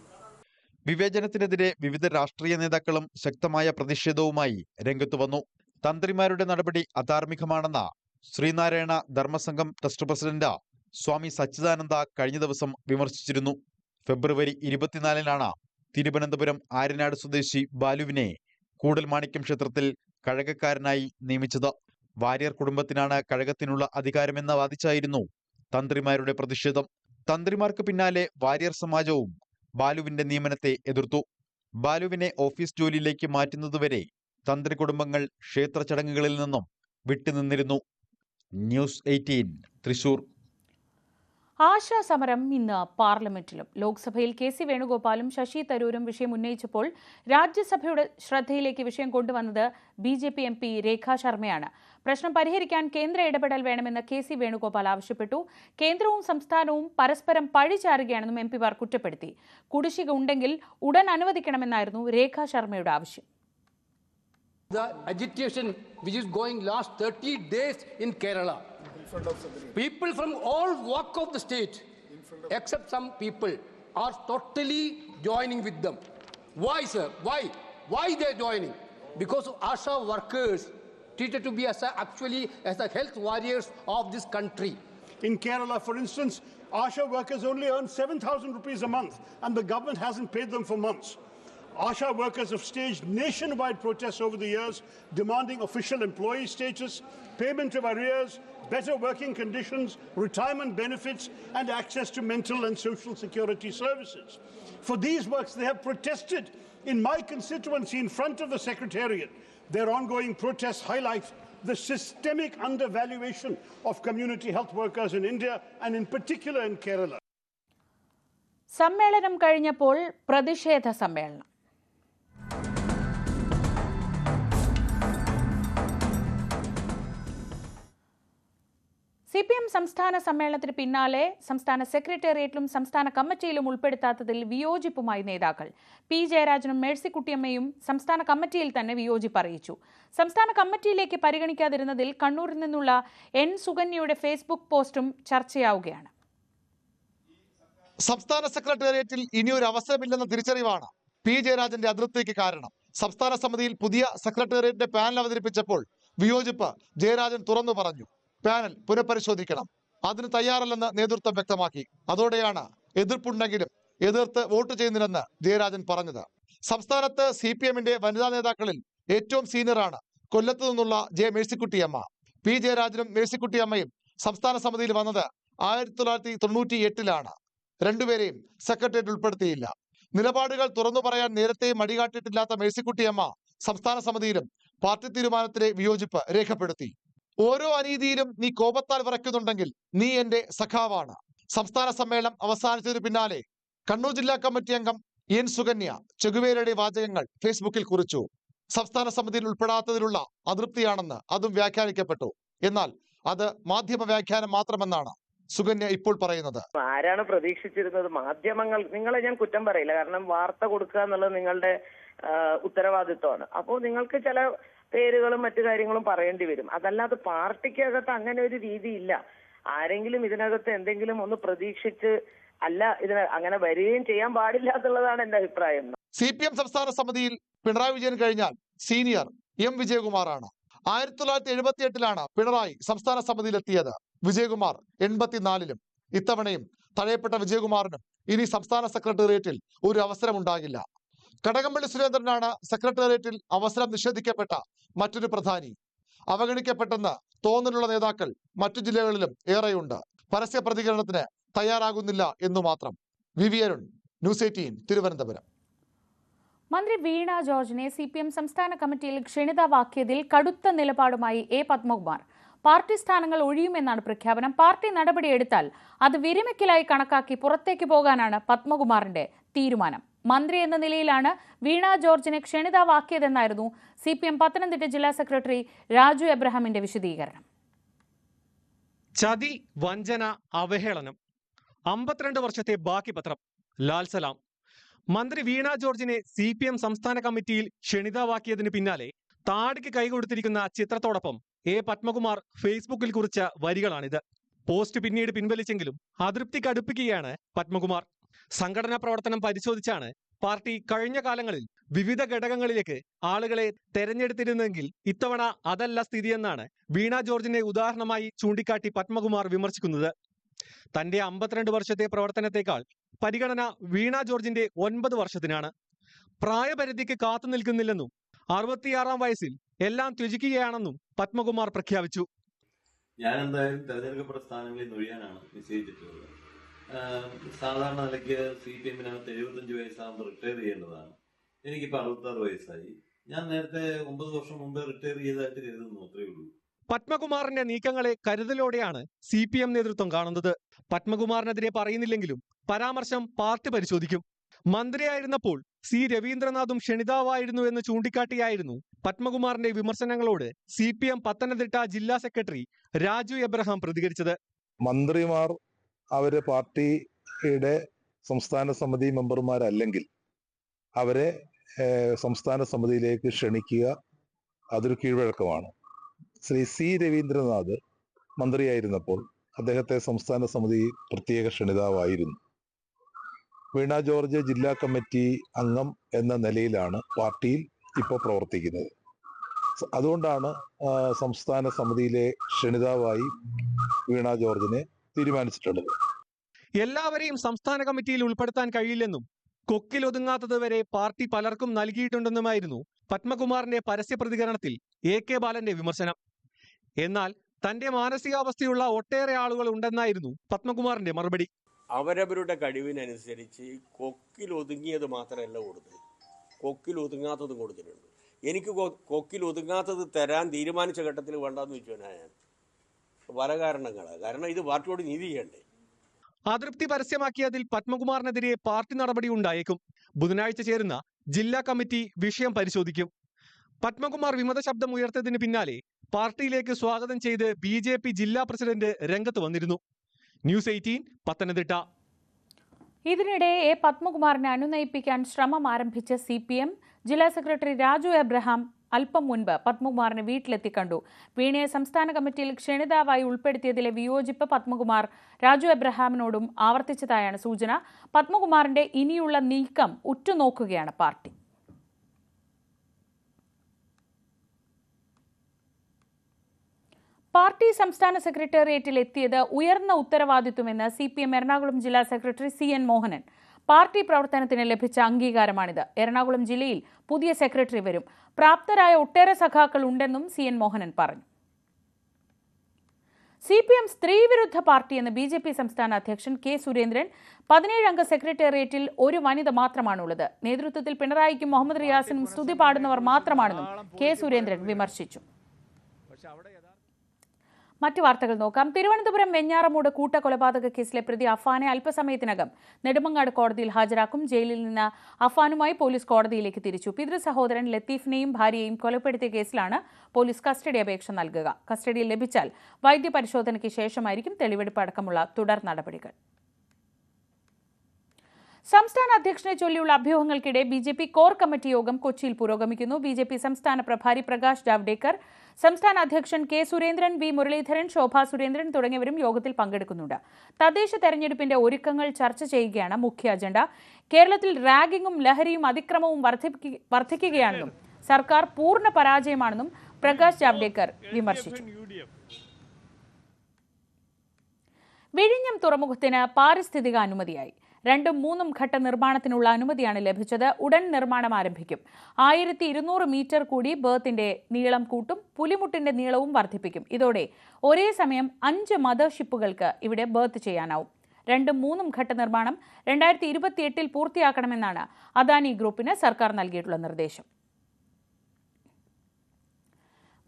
വിവേചനത്തിനെതിരെ വിവിധ രാഷ്ട്രീയ നേതാക്കളും ശക്തമായ പ്രതിഷേധവുമായി രംഗത്തു വന്നു. തന്ത്രിമാരുടെ നടപടി അധാർമികമാണെന്ന ശ്രീനാരായണ ധർമ്മസംഘം ട്രസ്റ്റ് പ്രസിഡന്റ് സ്വാമി സച്ചിദാനന്ദ കഴിഞ്ഞ ദിവസം വിമർശിച്ചിരുന്നു. ഫെബ്രുവരി 24-നാണ് തിരുവനന്തപുരം ആര്യനാട് സ്വദേശി ബാലുവിനെ കൂടൽമാണിക്യം ക്ഷേത്രത്തിൽ കഴകക്കാരനായി നിയമിച്ചത്. വാര്യർ കുടുംബത്തിനാണ് കഴകത്തിനുള്ള അധികാരമെന്ന് വാദിച്ചായിരുന്നു തന്ത്രിമാരുടെ പ്രതിഷേധം. തന്ത്രിമാർക്ക് പിന്നാലെ വാര്യർ സമാജവും ബാലുവിന്റെ നിയമനത്തെ എതിർത്തു. ബാലുവിനെ ഓഫീസ് ജോലിയിലേക്ക് മാറ്റുന്നതുവരെ തന്ത്രി കുടുംബങ്ങൾ ക്ഷേത്ര ചടങ്ങുകളിൽ നിന്നും വിട്ടുനിന്നിരുന്നു. ന്യൂസ് 18 തൃശൂർ. ആശാ സമരം ഇന്ന് പാർലമെന്റിലും. ലോക്സഭയിൽ KC വേണുഗോപാലും ശശി തരൂരും വിഷയം ഉന്നയിച്ചപ്പോൾ രാജ്യസഭയുടെ ശ്രദ്ധയിലേക്ക് വിഷയം കൊണ്ടുവന്നത് BJP MP രേഖാ ശർമ്മയാണ്. പ്രശ്നം പരിഹരിക്കാൻ കേന്ദ്ര ഇടപെടൽ വേണമെന്ന് KC വേണുഗോപാൽ ആവശ്യപ്പെട്ടു. കേന്ദ്രവും സംസ്ഥാനവും പരസ്പരം പഴിചാരുകയാണെന്നും MPമാർ കുറ്റപ്പെടുത്തി. കുടിശ്ശിക ഉണ്ടെങ്കിൽ ഉടൻ അനുവദിക്കണമെന്നായിരുന്നു രേഖാ ശർമ്മയുടെ ആവശ്യം. The agitation which is going last 30 days in Kerala. People from all walk of the state, except some people, are totally joining with them. Why, sir? Why? Why they are joining? Because of ASHA workers treated to be actually as the health warriors of this country. In Kerala, for instance, ASHA workers only earn 7,000 rupees a month, and the government hasn't paid them for months. ASHA workers have staged nationwide protests over the years, demanding official employee status, payment of arrears, better working conditions, retirement benefits, and access to mental and social security services. For these works, they have protested in my constituency in front of the Secretariat. Their ongoing protests highlight the systemic undervaluation of community health workers in India, and in particular in Kerala. സമ്മേളനം കഴിഞ്ഞപ്പോൾ പ്രതിഷേധ സമ്മേളനം. CPM സംസ്ഥാന സമ്മേളനത്തിന് പിന്നാലെ സംസ്ഥാന സെക്രട്ടേറിയറ്റിലും സംസ്ഥാന കമ്മിറ്റിയിലും ഉൾപ്പെടുത്താത്തതിൽ വിയോജിപ്പുമായി നേതാക്കൾ. P. ജയരാജനും മേഴ്സിക്കുട്ടിയമ്മയും സംസ്ഥാന കമ്മിറ്റിയിൽ തന്നെ വിയോജിപ്പ് അറിയിച്ചു. സംസ്ഥാന കമ്മിറ്റിയിലേക്ക് പരിഗണിക്കാതിരുന്നതിൽ കണ്ണൂരിൽ നിന്നുള്ള N. സുകന്യയുടെ ഫേസ്ബുക്ക് പോസ്റ്റും ചർച്ചയാവുകയാണ്. സംസ്ഥാന സെക്രട്ടേറിയറ്റിൽ ഇനിയൊരു അവസരമില്ലെന്ന തിരിച്ചറിവാണ് P. ജയരാജന്റെ അതൃപ്തിക്ക് കാരണം. സംസ്ഥാന സമിതിയിൽ പുതിയ സെക്രട്ടേറിയറ്റിന്റെ പാനൽ അവതരിപ്പിച്ചപ്പോൾ വിയോജിപ്പ് ജയരാജൻ തുറന്നു പറഞ്ഞു. പാനൽ പുനഃപരിശോധിക്കണം, അതിന് തയ്യാറല്ലെന്ന് നേതൃത്വം വ്യക്തമാക്കി. അതോടെയാണ് എതിർപ്പുണ്ടെങ്കിലും എതിർത്ത് വോട്ട് ചെയ്യുന്നില്ലെന്ന് ജയരാജൻ പറഞ്ഞത്. സംസ്ഥാനത്ത് CPMന്റെ വനിതാ നേതാക്കളിൽ ഏറ്റവും സീനിയറാണ് കൊല്ലത്ത് നിന്നുള്ള മേഴ്സിക്കുട്ടിയമ്മ. P. ജയരാജനും മേഴ്സിക്കുട്ടിയമ്മയും സംസ്ഥാന സമിതിയിൽ വന്നത് 1998-ലാണ്. രണ്ടുപേരെയും സെക്രട്ടേറിയറ്റ് ഉൾപ്പെടുത്തിയില്ല. നിലപാടുകൾ തുറന്നു പറയാൻ നേരത്തെ മടികാട്ടിട്ടില്ലാത്ത മേഴ്സിക്കുട്ടിയമ്മ സംസ്ഥാന സമിതിയിലും പാർട്ടി തീരുമാനത്തിലെ വിയോജിപ്പ് രേഖപ്പെടുത്തി. ഓരോ അനീതിയിലും നീ കോപത്താൽ വിറയ്ക്കുന്നുണ്ടെങ്കിൽ നീ എന്റെ സഖാവാണ്. സംസ്ഥാന സമ്മേളനം അവസാനിച്ചതിന് പിന്നാലെ കണ്ണൂർ ജില്ലാ കമ്മിറ്റി അംഗം N. സുകന്യ ചെഗുവേരയുടെ വാചകങ്ങൾ ഫേസ്ബുക്കിൽ കുറിച്ചു. സംസ്ഥാന സമിതിയിൽ ഉൾപ്പെടാത്തതിലുള്ള അതൃപ്തിയാണെന്ന് അതും വ്യാഖ്യാനിക്കപ്പെട്ടു. എന്നാൽ അത് മാധ്യമ വ്യാഖ്യാനം മാത്രമെന്നാണ് സുകന്യ ഇപ്പോൾ പറയുന്നത്. ആരാണ് പ്രതീക്ഷിച്ചിരുന്നത്? മാധ്യമങ്ങൾ, നിങ്ങളെ ഞാൻ കുറ്റം പറയില്ല, കാരണം വാർത്ത കൊടുക്കുക എന്നുള്ളത് നിങ്ങളുടെ ഉത്തരവാദിത്വമാണ്. അപ്പോൾ നിങ്ങൾക്ക് ചില പേരുകളും മറ്റു കാര്യങ്ങളും പറയേണ്ടി വരും. അതല്ലാതെ പാർട്ടിക്കകത്ത് അങ്ങനെ ഒരു രീതിയില്ല. ആരെങ്കിലും ഇതിനകത്ത് എന്തെങ്കിലും ഒന്ന് പ്രതീക്ഷിച്ച് അല്ല ഇതിന് അങ്ങനെ വരികയും ചെയ്യാൻ പാടില്ല എന്നുള്ളതാണ് എന്റെ അഭിപ്രായം. CPM സംസ്ഥാന സമിതിയിൽ പിണറായി വിജയൻ കഴിഞ്ഞാൽ സീനിയർ M. വിജയകുമാറാണ്. 1978 പിണറായി സംസ്ഥാന സമിതിയിലെത്തിയത്. വിജയകുമാർ 84-ലും. ഇത്തവണയും തഴയപ്പെട്ട വിജയകുമാറിനും ഇനി സംസ്ഥാന സെക്രട്ടേറിയറ്റിൽ ഒരു അവസരമുണ്ടാകില്ല. കടകംപള്ളി സുരേന്ദ്രനാണ് സെക്രട്ടേറിയറ്റിൽ അവസരം നിഷേധിക്കപ്പെട്ട മറ്റൊരു പ്രധാനി. അവഗണിക്കപ്പെട്ടെന്ന് തോന്നലുള്ള നേതാക്കൾ മറ്റു ജില്ലകളിലും ഏറെയുണ്ട്. പരസ്യ പ്രതികരണത്തിന് തയ്യാറാകുന്നില്ല എന്നു മാത്രം. V Arun, news 18, Thiruvananthapuram. മന്ത്രി വീണ ജോർജിനെ CPM സംസ്ഥാന കമ്മിറ്റിയിൽ ക്ഷണിതാവാക്കിയതിൽ കടുത്ത നിലപാടുമായി A. പത്മകുമാർ. പാർട്ടി സ്ഥാനങ്ങൾ ഒഴിയുമെന്നാണ് പ്രഖ്യാപനം. പാർട്ടി നടപടിയെടുത്താൽ അത് വിരമിക്കലായി കണക്കാക്കി പുറത്തേക്ക് പോകാനാണ് പത്മകുമാറിന്റെ തീരുമാനം. മന്ത്രി എന്ന നിലയിലാണ് വീണ ജോർജിനെ ക്ഷണിതാവാക്കിയതെന്നായിരുന്നു CPM പത്തനംതിട്ട ജില്ലാ സെക്രട്ടറി രാജു എബ്രഹാമിന്റെ വിശദീകരണം. ചതി, വഞ്ചന, അവഹേളനം, 52 വർഷത്തെ ബാക്കി പത്രം. ലാൽ സലാം. മന്ത്രി വീണ ജോർജിനെ CPM സംസ്ഥാന കമ്മിറ്റിയിൽ ക്ഷണിതാവാക്കിയതിന് പിന്നാലെ താടിക്ക് കൈകൊടുത്തിരിക്കുന്ന ചിത്രത്തോടൊപ്പം A. പത്മകുമാർ ഫേസ്ബുക്കിൽ കുറിച്ച വരികളാണിത്. പോസ്റ്റ് പിന്നീട് പിൻവലിച്ചെങ്കിലും അതൃപ്തി കടുപ്പിക്കുകയാണ് പത്മകുമാർ. സംഘടനാ പ്രവർത്തനം പരിശോധിച്ചാണ് പാർട്ടി കഴിഞ്ഞ കാലങ്ങളിൽ വിവിധ ഘടകങ്ങളിലേക്ക് ആളുകളെ തെരഞ്ഞെടുത്തിരുന്നെങ്കിൽ ഇത്തവണ അതല്ല സ്ഥിതിയെന്നാണ് വീണ ജോർജിനെ ഉദാഹരണമായി ചൂണ്ടിക്കാട്ടി പത്മകുമാർ വിമർശിക്കുന്നത്. തന്റെ 52 വർഷത്തെ പ്രവർത്തനത്തെക്കാൾ പരിഗണന വീണ ജോർജിന്റെ 9 വർഷത്തിനാണ്. പ്രായപരിധിക്ക് കാത്തു നിൽക്കുന്നില്ലെന്നും 66-ാം വയസ്സിൽ എല്ലാം ത്യജിക്കുകയാണെന്നും പത്മകുമാർ പ്രഖ്യാപിച്ചു. ഞാൻ എന്തായാലും തെരഞ്ഞെടുക്കപ്പെട്ട സ്ഥാനങ്ങളിൽ ഒഴിയാനാണ് നിശ്ചയിച്ചിട്ടുള്ളത്. സാധാരണ നിലയ്ക്ക് CPM-നകത്ത് 75 വയസ്സാകുമ്പോൾ റിട്ടയർ ചെയ്യേണ്ടതാണ്. എനിക്കിപ്പോൾ 66 വയസ്സായി. ഞാൻ നേരത്തെ 9 വർഷം മുമ്പ് റിട്ടയർ ചെയ്തതായിട്ട് കരുതുന്നു. അത്രയേ ഉള്ളൂ. പത്മകുമാറിന്റെ നീക്കങ്ങളെ കരുതലോടെയാണ് CPM നേതൃത്വം കാണുന്നത്. പത്മകുമാറിനെതിരെ പറയുന്നില്ലെങ്കിലും പരാമർശം പാർട്ടി പരിശോധിക്കും. മന്ത്രിയായിരുന്നപ്പോൾ C. രവീന്ദ്രനാഥും ക്ഷണിതാവായിരുന്നു എന്ന് ചൂണ്ടിക്കാട്ടിയായിരുന്നു പത്മകുമാറിന്റെ വിമർശനങ്ങളോട് CPM പത്തനംതിട്ട ജില്ലാ സെക്രട്ടറി രാജു എബ്രഹാം പ്രതികരിച്ചത്. മന്ത്രിമാർ അവര് പാർട്ടിയുടെ സംസ്ഥാന സമിതി മെമ്പർമാരല്ലെങ്കിൽ അവരെ സംസ്ഥാന സമിതിയിലേക്ക് ക്ഷണിക്കുക അതൊരു കീഴ്വഴക്കമാണ്. ശ്രീ C. രവീന്ദ്രനാഥ് മന്ത്രിയായിരുന്നപ്പോൾ അദ്ദേഹത്തെ സംസ്ഥാന സമിതി പ്രത്യേക ക്ഷണിതാവായിരുന്നു. വീണ ജോർജ് ജില്ലാ കമ്മിറ്റി അംഗം എന്ന നിലയിലാണ് പാർട്ടിയിൽ ഇപ്പോൾ പ്രവർത്തിക്കുന്നത്. അതുകൊണ്ടാണ് സംസ്ഥാന സമിതിയിലെ ക്ഷണിതാവായി വീണ ജോർജിനെ തീരുമാനിച്ചിട്ടുള്ളത്. എല്ലാവരെയും സംസ്ഥാന കമ്മിറ്റിയിൽ ഉൾപ്പെടുത്താൻ കഴിയില്ലെന്നും കൊക്കിൽ ഒതുങ്ങാത്തത് വരെ പാർട്ടി പലർക്കും നൽകിയിട്ടുണ്ടെന്നുമായിരുന്നു പത്മകുമാറിന്റെ പരസ്യ പ്രതികരണത്തിൽ AK ബാലന്റെ വിമർശനം. എന്നാൽ തന്റെ മാനസികാവസ്ഥയുള്ള ഒട്ടേറെ ആളുകൾ ഉണ്ടെന്നായിരുന്നു പത്മകുമാറിന്റെ മറുപടി. അവരവരുടെ കഴിവിനനുസരിച്ച് കൊക്കിൽ ഒതുങ്ങിയത് മാത്രമല്ല കൊടുത്തത്, കൊക്കിൽ ഒതുങ്ങാത്തതും കൊടുത്തിട്ടുണ്ട്. എനിക്ക് കൊക്കിൽ ഒതുങ്ങാത്തത് തരാൻ തീരുമാനിച്ച ഘട്ടത്തിൽ വേണ്ടെന്ന് വെച്ചാൽ ഞാൻ പല കാരണങ്ങളാണ്. കാരണം ഇത് പാർട്ടിയോട് നീതി ചെയ്യണ്ടേ. അതൃപ്തി പരസ്യമാക്കിയതിൽ പത്മകുമാറിനെതിരെ പാർട്ടി നടപടി ഉണ്ടായേക്കും. ബുധനാഴ്ച ചേരുന്ന ജില്ലാ കമ്മിറ്റി വിഷയം പരിശോധിക്കും. പത്മകുമാർ വിമത ശബ്ദം ഉയർത്തതിന് പിന്നാലെ പാർട്ടിയിലേക്ക് സ്വാഗതം ചെയ്ത് BJP ജില്ലാ പ്രസിഡന്റ് രംഗത്ത് വന്നിരുന്നു. ന്യൂസ് 18 പത്തനംതിട്ട. ഇതിനിടെ A. പത്മകുമാറിനെ അനുനയിപ്പിക്കാൻ ശ്രമം ആരംഭിച്ച CPM ജില്ലാ സെക്രട്ടറി രാജു എബ്രഹാം അല്പം മുൻപ് പത്മകുമാറിനെ വീട്ടിലെത്തി കണ്ടു. വീണയെ സംസ്ഥാന കമ്മിറ്റിയിൽ ക്ഷണിതാവായി ഉൾപ്പെടുത്തിയതിലെ വിയോജിപ്പ് പത്മകുമാർ രാജു എബ്രഹാമിനോടും ആവർത്തിച്ചതായാണ് സൂചന. പത്മകുമാറിന്റെ ഇനിയുള്ള നീക്കം ഉറ്റുനോക്കുകയാണ് പാർട്ടി. പാർട്ടി സംസ്ഥാന സെക്രട്ടേറിയറ്റിൽ എത്തിയത് ഉയർന്ന ഉത്തരവാദിത്വമെന്ന് CPM എറണാകുളം ജില്ലാ സെക്രട്ടറി CN മോഹനൻ. പാർട്ടി പ്രവർത്തനത്തിന് ലഭിച്ച അംഗീകാരമാണിത്. എറണാകുളം ജില്ലയിൽ പുതിയ സെക്രട്ടറി വരും. പ്രാപ്തരായ ഒട്ടേറെ സഖാക്കൾ ഉണ്ടെന്നും CN മോഹനൻ പറഞ്ഞു. CPM സ്ത്രീവിരുദ്ധ പാർട്ടിയെന്ന് BJP സംസ്ഥാന അധ്യക്ഷൻ K. സുരേന്ദ്രൻ. 17 അംഗ സെക്രട്ടേറിയറ്റിൽ ഒരു വനിത മാത്രമാണുള്ളത്. നേതൃത്വത്തിൽ പിണറായിക്കും മുഹമ്മദ് റിയാസിനും സ്തുതി പാടുന്നവർ മാത്രമാണെന്നും K. സുരേന്ദ്രൻ വിമർശിച്ചു. മറ്റു വാർത്തകൾ നോക്കാം. തിരുവനന്തപുരം വെഞ്ഞാറമൂട് കൂട്ടക്കൊലപാതക കേസിലെ പ്രതി അഫാനെ അല്പസമയത്തിനകം നെടുമങ്ങാട് കോടതിയിൽ ഹാജരാക്കും. ജയിലിൽ നിന്ന് അഫാനുമായി പോലീസ് കോടതിയിലേക്ക് തിരിച്ചു. പിതൃ സഹോദരൻ ലത്തീഫിനെയും ഭാര്യയെയും കൊലപ്പെടുത്തിയ കേസിലാണ് പോലീസ് കസ്റ്റഡി അപേക്ഷ നൽകുക. കസ്റ്റഡിയിൽ ലഭിച്ചാൽ വൈദ്യപരിശോധനയ്ക്ക് ശേഷമായിരിക്കും തെളിവെടുപ്പ് അടക്കമുള്ള തുടർ നടപടികൾ. സംസ്ഥാന അധ്യക്ഷനെ ചൊല്ലിയുള്ള അഭ്യൂഹങ്ങൾക്കിടെ ബി.ജെ.പി. കോർ കമ്മിറ്റി യോഗം കൊച്ചിയിൽ പുരോഗമിക്കുന്നു. ബി.ജെ.പി. സംസ്ഥാന പ്രഭാരി പ്രകാശ് ജാവ്ദേക്കർ, സംസ്ഥാന അധ്യക്ഷൻ കെ സുരേന്ദ്രൻ, വി മുരളീധരൻ, ശോഭാ സുരേന്ദ്രൻ തുടങ്ങിയവരും യോഗത്തിൽ പങ്കെടുക്കുന്നുണ്ട്. തദ്ദേശ തെരഞ്ഞെടുപ്പിന്റെ ഒരുക്കങ്ങൾ ചർച്ച ചെയ്യുകയാണ് മുഖ്യ അജണ്ട. കേരളത്തിൽ റാഗിങ്ങും ലഹരിയും അതിക്രമവും വർദ്ധിക്കുകയാണെന്നും സർക്കാർ പൂർണ്ണ പരാജയമാണെന്നും പ്രകാശ് ജാവ്ദേക്കർ വിമർശിച്ചു. വിഴിഞ്ഞം തുറമുഖത്തിന് പാരിസ്ഥിതിക അനുമതിയായി. 2, 3 ഘട്ട നിർമ്മാണത്തിനുള്ള അനുമതിയാണ് ലഭിച്ചത്. ഉടൻ നിർമ്മാണം ആരംഭിക്കും. 1200 മീറ്റർ കൂടി ബേർത്തിന്റെ നീളം കൂട്ടും. പുലിമുട്ടിന്റെ നീളവും വർദ്ധിപ്പിക്കും. ഇതോടെ ഒരേ സമയം 5 മദർഷിപ്പുകൾക്ക് ഇവിടെ ബേർത്ത് ചെയ്യാനാവും. 2, 3 ഘട്ട നിർമ്മാണം 2028 പൂർത്തിയാക്കണമെന്നാണ് അദാനി ഗ്രൂപ്പിന് സർക്കാർ നൽകിയിട്ടുള്ള നിർദ്ദേശം.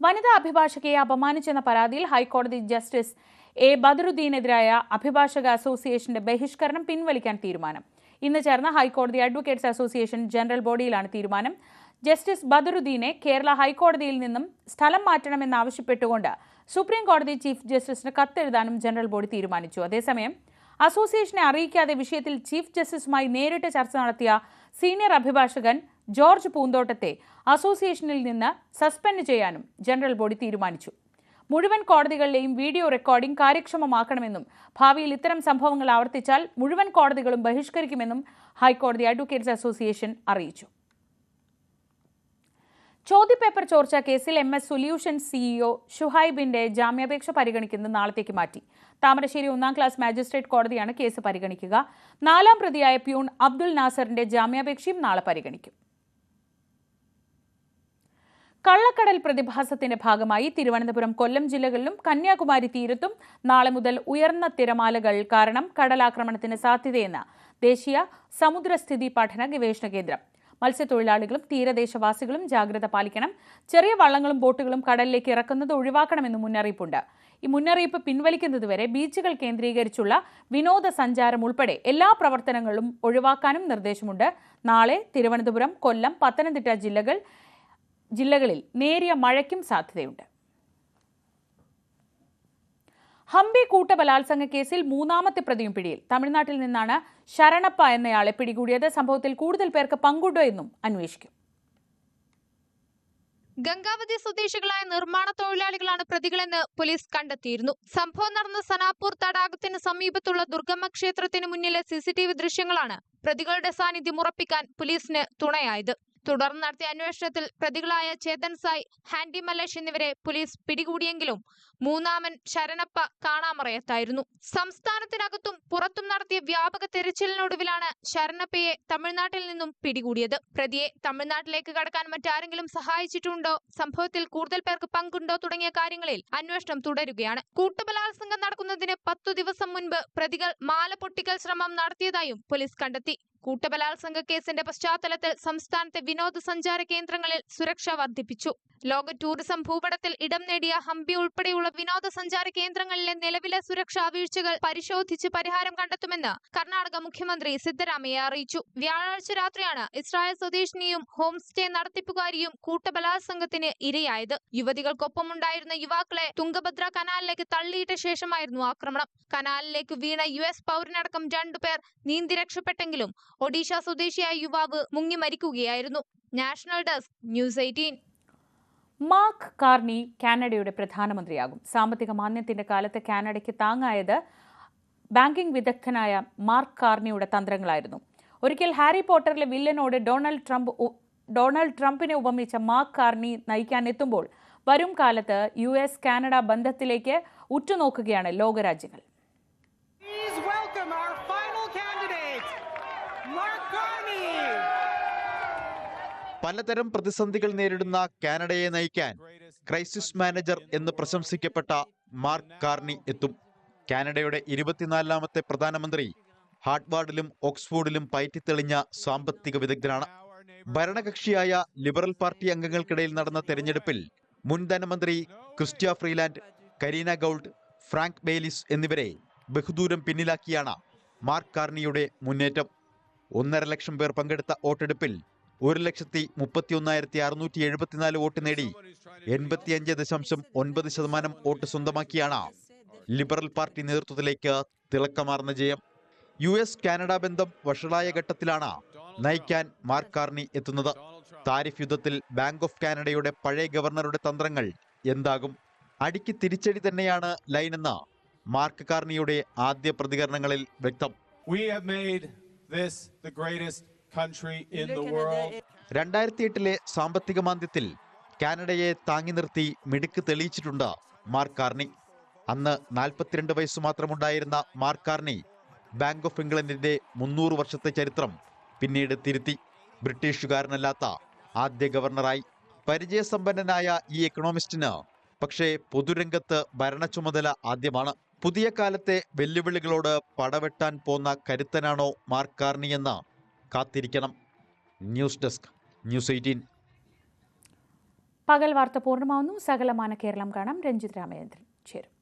വനിതാ അഭിഭാഷകയെ അപമാനിച്ചെന്ന പരാതിയിൽ ഹൈക്കോടതി ജസ്റ്റിസ് എ ബദറുദ്ദീനെതിരായ അഭിഭാഷക അസോസിയേഷന്റെ ബഹിഷ്കരണം പിൻവലിക്കാൻ തീരുമാനം. ഇന്ന് ചേർന്ന ഹൈക്കോടതി അഡ്വക്കേറ്റ്സ് അസോസിയേഷൻ ജനറൽ ബോഡിയിലാണ് തീരുമാനം. ജസ്റ്റിസ് ബദറുദ്ദീനെ കേരള ഹൈക്കോടതിയിൽ നിന്നും സ്ഥലം മാറ്റണമെന്നാവശ്യപ്പെട്ടുകൊണ്ട് സുപ്രീം കോടതി ചീഫ് ജസ്റ്റിസിന് കത്തെഴുതാനും ജനറൽ ബോഡി തീരുമാനിച്ചു. അതേസമയം അസോസിയേഷനെ അറിയിക്കാതെ വിഷയത്തിൽ ചീഫ് ജസ്റ്റിസുമായി നേരിട്ട് ചർച്ച നടത്തിയ സീനിയർ അഭിഭാഷകൻ ജോർജ് പൂന്തോട്ടത്തെ അസോസിയേഷനിൽ നിന്ന് സസ്പെൻഡ് ചെയ്യാനും ജനറൽ ബോഡി തീരുമാനിച്ചു. മുഴുവൻ കോടതികളിലെയും വീഡിയോ റെക്കോർഡിംഗ് കാര്യക്ഷമമാക്കണമെന്നും ഭാവിയിൽ ഇത്തരം സംഭവങ്ങൾ ആവർത്തിച്ചാൽ മുഴുവൻ കോടതികളും ബഹിഷ്കരിക്കുമെന്നും ഹൈക്കോടതി അഡ്വക്കേറ്റ്സ് അസോസിയേഷൻ അറിയിച്ചു. ചോദ്യപേപ്പർ ചോർച്ച കേസിൽ MS സൊല്യൂഷൻസ് CEO ഷുഹൈബിന്റെ ജാമ്യാപേക്ഷ പരിഗണിക്കുന്നത് നാളത്തേക്ക് മാറ്റി. താമരശ്ശേരി 1ാം ക്ലാസ് മാജിസ്ട്രേറ്റ് കോടതിയാണ് കേസ് പരിഗണിക്കുക. 4ാം പ്രതിയായ പ്യൂൺ അബ്ദുൽ നാസറിന്റെ ജാമ്യാപേക്ഷയും നാളെ പരിഗണിക്കും. കള്ളക്കടൽ പ്രതിഭാസത്തിന്റെ ഭാഗമായി തിരുവനന്തപുരം, കൊല്ലം ജില്ലകളിലും കന്യാകുമാരി തീരത്തും നാളെ മുതൽ ഉയർന്ന തിരമാലകൾ കാരണം കടലാക്രമണത്തിന് സാധ്യതയെന്ന് ദേശീയ സമുദ്രസ്ഥിതി പഠന ഗവേഷണ കേന്ദ്രം. മത്സ്യത്തൊഴിലാളികളും തീരദേശവാസികളും ജാഗ്രത പാലിക്കണം. ചെറിയ വള്ളങ്ങളും ബോട്ടുകളും കടലിലേക്ക് ഇറക്കുന്നത് ഒഴിവാക്കണമെന്ന് മുന്നറിയിപ്പുണ്ട്. ഈ മുന്നറിയിപ്പ് പിൻവലിക്കുന്നതുവരെ ബീച്ചുകൾ കേന്ദ്രീകരിച്ചുള്ള വിനോദസഞ്ചാരം ഉൾപ്പെടെ എല്ലാ പ്രവർത്തനങ്ങളും ഒഴിവാക്കാനും നിർദ്ദേശമുണ്ട്. നാളെ തിരുവനന്തപുരം, കൊല്ലം, പത്തനംതിട്ട ജില്ലകളിൽ നേരിയ മഴയ്ക്കും സാധ്യതയുണ്ട്. ഹംപി കൂട്ടബലാത്സംഗ കേസിൽ 3ാമത്തെ പ്രതിയും പിടിയിൽ. തമിഴ്നാട്ടിൽ നിന്നാണ് ശരണപ്പ എന്നയാളെ പിടികൂടിയത്. സംഭവത്തിൽ കൂടുതൽ പേർക്ക് പങ്കുണ്ടോ എന്നും അന്വേഷിക്കും. ഗംഗാവതി സ്വദേശികളായ നിർമ്മാണ തൊഴിലാളികളാണ് പ്രതികളെന്ന് പോലീസ് കണ്ടെത്തിയിരുന്നു. സംഭവം നടന്ന സനാപൂർ തടാകത്തിന് സമീപത്തുള്ള ദുർഗമ്മ ക്ഷേത്രത്തിന് മുന്നിലെ CCTV ദൃശ്യങ്ങളാണ് പ്രതികളുടെ സാന്നിധ്യം ഉറപ്പിക്കാൻ പോലീസിന് തുണയായത്. തുടർന്ന് നടത്തിയ അന്വേഷണത്തിൽ പ്രതികളായ ചേതൻ സായ്, ഹാൻഡി മലേഷ് എന്നിവരെ പോലീസ് പിടികൂടിയെങ്കിലും 3ാമൻ ശരണപ്പ കാണാമറയത്തായിരുന്നു. സംസ്ഥാനത്തിനകത്തും പുറത്തും നടത്തിയ വ്യാപക തെരച്ചിലിനൊടുവിലാണ് ശരണപ്പയെ തമിഴ്നാട്ടിൽ നിന്നും പിടികൂടിയത്. പ്രതിയെ തമിഴ്നാട്ടിലേക്ക് കടക്കാൻ മറ്റാരെങ്കിലും സഹായിച്ചിട്ടുണ്ടോ, സംഭവത്തിൽ കൂടുതൽ പേർക്ക് പങ്കുണ്ടോ തുടങ്ങിയ കാര്യങ്ങളിൽ അന്വേഷണം തുടരുകയാണ്. കൂട്ടബലാത്സംഗം നടക്കുന്നതിന് 10 ദിവസം മുൻപ് പ്രതികൾ മാല പൊട്ടിക്കൽ ശ്രമം നടത്തിയതായും പോലീസ് കണ്ടെത്തി. കൂട്ടബലാത്സംഗ കേസിന്റെ പശ്ചാത്തലത്തിൽ സംസ്ഥാനത്തെ വിനോദസഞ്ചാര കേന്ദ്രങ്ങളിൽ സുരക്ഷ വർദ്ധിപ്പിച്ചു. ലോക ടൂറിസം ഭൂപടത്തിൽ ഇടം നേടിയ ഹംപി ഉൾപ്പെടെയുള്ള വിനോദസഞ്ചാര കേന്ദ്രങ്ങളിലെ നിലവിലെ സുരക്ഷാ വീഴ്ചകൾ പരിശോധിച്ച് പരിഹാരം കണ്ടെത്തുമെന്ന് കർണാടക മുഖ്യമന്ത്രി സിദ്ധരാമയ്യ അറിയിച്ചു. വ്യാഴാഴ്ച രാത്രിയാണ് ഇസ്രായേൽ സ്വദേശിനിയും ഹോം സ്റ്റേ നടത്തിപ്പുകാരിയും കൂട്ടബലാത്സംഗത്തിന് ഇരയായത്. യുവതികൾക്കൊപ്പമുണ്ടായിരുന്ന യുവാക്കളെ തുംഗഭദ്ര കനാലിലേക്ക് തള്ളിയിട്ട ശേഷമായിരുന്നു ആക്രമണം. കനാലിലേക്ക് വീണ US പൗരനടക്കം 2 പേർ നീന്തി രക്ഷപ്പെട്ടെങ്കിലും ഒഡീഷ സ്വദേശിയായ യുവാവ് മുങ്ങി മരിക്കുകയായിരുന്നു. National desk, news 18. Mark Carney കാനഡയുടെ പ്രധാനമന്ത്രിയാകും. സാമ്പത്തിക മാന്ദ്യത്തിന്റെ കാലത്ത് കാനഡയ്ക്ക് താങ്ങായത് ബാങ്കിംഗ് വിദഗ്ധനായ മാർക്ക് കാർണിയുടെ തന്ത്രങ്ങളായിരുന്നു. ഒരിക്കൽ ഹാരി പോട്ടറിലെ വില്ലനോട് ഡൊണാൾഡ് ട്രംപിനെ ഉപമിച്ച മാർക്ക് കാർണി നയിക്കാനെത്തുമ്പോൾ വരും കാലത്ത് US കാനഡ ബന്ധത്തിലേക്ക് ഉറ്റുനോക്കുകയാണ് ലോകരാജ്യങ്ങൾ. പലതരം പ്രതിസന്ധികൾ നേരിടുന്ന കാനഡയെ നയിക്കാൻ ക്രൈസിസ് മാനേജർ എന്ന് പ്രശംസിക്കപ്പെട്ട മാർക്ക് കാർണി എത്തും. കാനഡയുടെ 24ാമത്തെ പ്രധാനമന്ത്രി ഹാർവാർഡിലും ഓക്സ്ഫോർഡിലും പയറ്റിത്തെളിഞ്ഞ സാമ്പത്തിക വിദഗ്ധനാണ്. ഭരണകക്ഷിയായ ലിബറൽ പാർട്ടി അംഗങ്ങൾക്കിടയിൽ നടന്ന തെരഞ്ഞെടുപ്പിൽ മുൻ ധനമന്ത്രി ക്രിസ്റ്റ്യ freelance Kareena Gould, Frank Bayliss എന്നിവരെ ബഹുദൂരം പിന്നിലാക്കിയാണ് മാർക്ക് കാർണിയുടെ മുന്നേറ്റം. 1.5 ലക്ഷം പേർ പങ്കെടുത്ത വോട്ടെടുപ്പിൽ 1,31,674 വോട്ട് നേടി 85.9% വോട്ട് സ്വന്തമാക്കിയാണ് ലിബറൽ പാർട്ടി നേതൃത്വത്തിലേക്ക് തിളക്കമാർന്ന ജയം. US കാനഡ ബന്ധം വഷളായ ഘട്ടത്തിലാണ് നയിക്കാൻ മാർക്ക് കാർണി എത്തുന്നത്. താരിഫ് യുദ്ധത്തിൽ ബാങ്ക് ഓഫ് കാനഡയുടെ പഴയ ഗവർണറുടെ തന്ത്രങ്ങൾ എന്താകും? അടിക്ക് തിരിച്ചടി തന്നെയാണ് ലൈനെന്ന് മാർക്ക് കാർണിയുടെ ആദ്യ പ്രതികരണങ്ങളിൽ വ്യക്തം. 2008 സാമ്പത്തിക മാന്ദ്യത്തിൽ കാനഡയെ താങ്ങി നിർത്തി മിടുക്ക് തെളിയിച്ചിട്ടുണ്ട് മാർക്ക് കാർണി. അന്ന് 42 വയസ്സ് മാത്രമുണ്ടായിരുന്ന മാർക്ക് കാർണി ബാങ്ക് ഓഫ് ഇംഗ്ലണ്ടിന്റെ 300 വർഷത്തെ ചരിത്രം പിന്നീട് തിരുത്തി. ബ്രിട്ടീഷുകാരനല്ലാത്ത ആദ്യ ഗവർണറായി. പരിചയസമ്പന്നനായ ഈ എക്കണോമിസ്റ്റിന് പക്ഷേ പൊതുരംഗത്ത് ഭരണ ചുമതല ആദ്യമാണ്. പുതിയ കാലത്തെ വെല്ലുവിളികളോട് പടവെട്ടാൻ പോന്ന കരുത്തനാണോ മാർക്ക് കാർണി എന്ന് കാത്തിരിക്കണം. News desk, news 18. പകൽ വാർത്ത പൂർണ്ണമാവുന്നു. സകലമാന കേരളം കാണാം. രഞ്ജിത് രാമചന്ദ്രൻ ചേരും.